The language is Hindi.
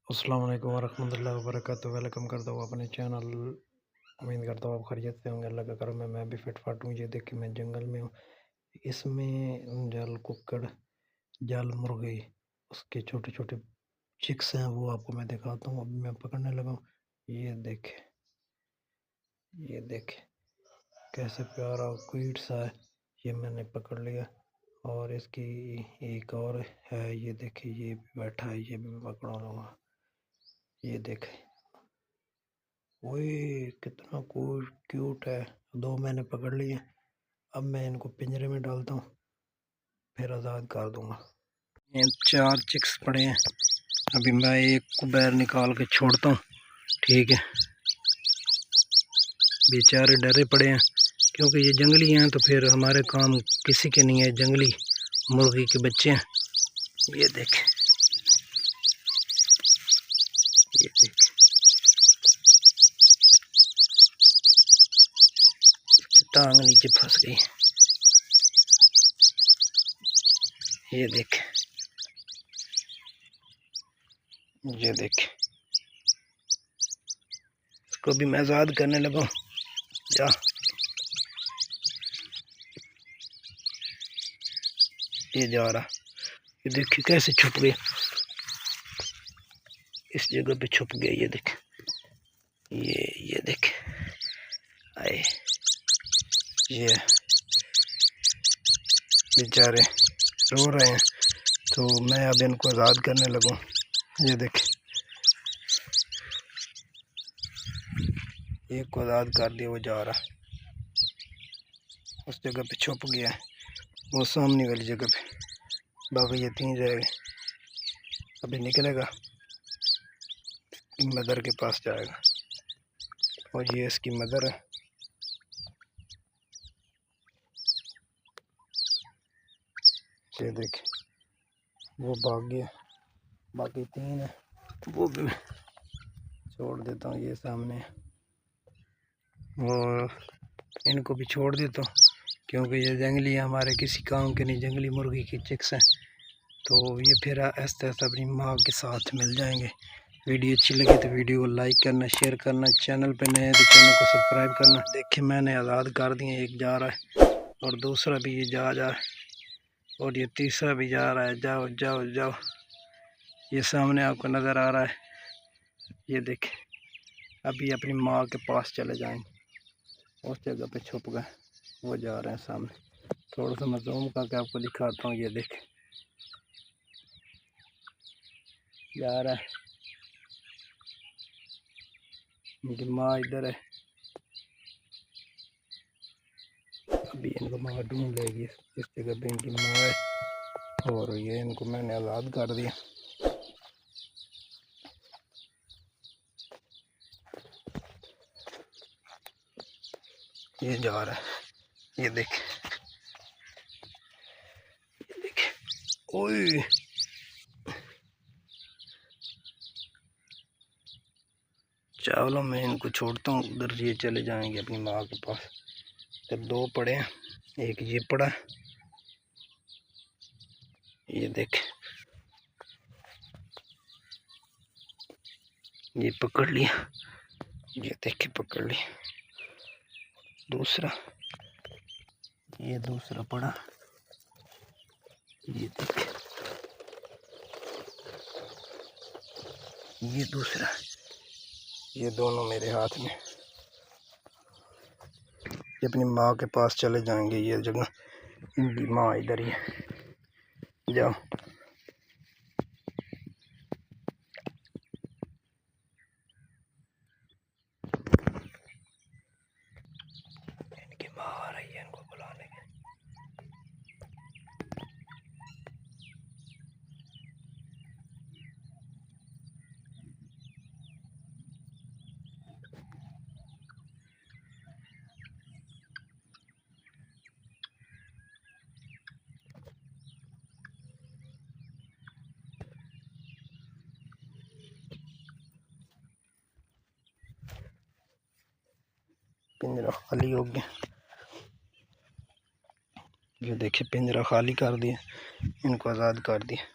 अस्सलाम वालेकुम वरहमतुल्लाहि वबरकातुहू। वेलकम करता हूँ अपने चैनल। उम्मीद करता हूँ आप खैरियत से होंगे। अल्लाह का करम है, मैं भी फिट फाट हूँ। ये देखिए मैं जंगल में हूँ। इसमें जल कुक्कड़, जल मुर्गी, उसके छोटे छोटे चिक्स हैं, वो आपको मैं दिखाता हूँ। अभी मैं पकड़ने लगा हूँ। ये देखे, ये देखे कैसे प्यारा क्यूट सा है। ये मैंने पकड़ लिया। और इसकी एक और है, ये देखिए ये भी बैठा है, ये भी मैं पकड़ा लूँगा। ये देखे, ओए कितना क्यूट है। दो मैंने पकड़ लिए। अब मैं इनको पिंजरे में डालता हूँ, फिर आज़ाद कर दूंगा। ये 4 चिक्स पड़े हैं। अभी मैं एक को बैर निकाल के छोड़ता हूँ, ठीक है। बेचारे डरे पड़े हैं क्योंकि ये जंगली हैं, तो फिर हमारे काम किसी के नहीं है। जंगली मुर्गी के बच्चे हैं। ये देख, ये देख, टांग नीचे फंस गई। ये देख, ये देख, इसको भी मैं आज़ाद करने लगा। जा, ये जा रहा। ये देखिए कैसे छुप गया, इस जगह पे छुप गया। ये देख, ये देख, आए, ये बेचारे रो रहे हैं, तो मैं अब इनको आज़ाद करने लगूँ। ये देख, एक को आज़ाद कर दिया, वो जा रहा। उस जगह पे छुप गया है, वो सामने वाली जगह पे। बाकी ये 3 रह गए। अभी निकलेगा, मदर के पास जाएगा। और ये इसकी मदर है। ये देख, वो भाग गया। बाकी 3 है, वो भी मैं छोड़ देता हूँ। ये सामने, और इनको भी छोड़ देता हूँ क्योंकि ये जंगली हमारे किसी काम के नहीं। जंगली मुर्गी की चिक्स हैं, तो ये फिर आहिस्ता आहिस्ता अपनी माँ के साथ मिल जाएंगे। वीडियो अच्छी लगे तो वीडियो को लाइक करना, शेयर करना। चैनल पे नए हैं तो चैनल को सब्सक्राइब करना। देखिए मैंने आज़ाद कर दिए। एक जा रहा है और दूसरा भी ये जा रहा है, और ये तीसरा भी जा रहा है। जाओ जाओ जाओ, ये सामने आपको नज़र आ रहा है। ये देखें, अभी अपनी माँ के पास चले जाएंगे। उस जगह पे छुप गए, वो जा रहे हैं सामने। थोड़ा सा मैं जूम करके आपको दिखाता हूँ। ये देखें, जा रहा है। इनकी माँ इधर है। अभी इनको माँ ढूंढ लेगी। इस जगह पे इनकी माँ है, और ये इनको मैंने आज़ाद कर दिया। ये जा रहा है। ये देख, ये देख, ओए चलो मैं इनको छोड़ता हूँ उधर। ये चले जाएंगे अपनी माँ के पास। तब 2 पड़े हैं, एक ये पड़ा। ये देख, ये पकड़ लिया। ये देखे, पकड़ लिया। दूसरा, ये दूसरा पड़ा। ये देख, ये दूसरा। ये दोनों मेरे हाथ में। ये अपनी माँ के पास चले जाएंगे। ये जगह इनकी माँ इधर ही है। जाओ, इनकी माँ आ रही है इनको बुलाने के। पिंजरा खाली हो गया। ये देखिए, पिंजरा खाली कर दिया, इनको आज़ाद कर दिया।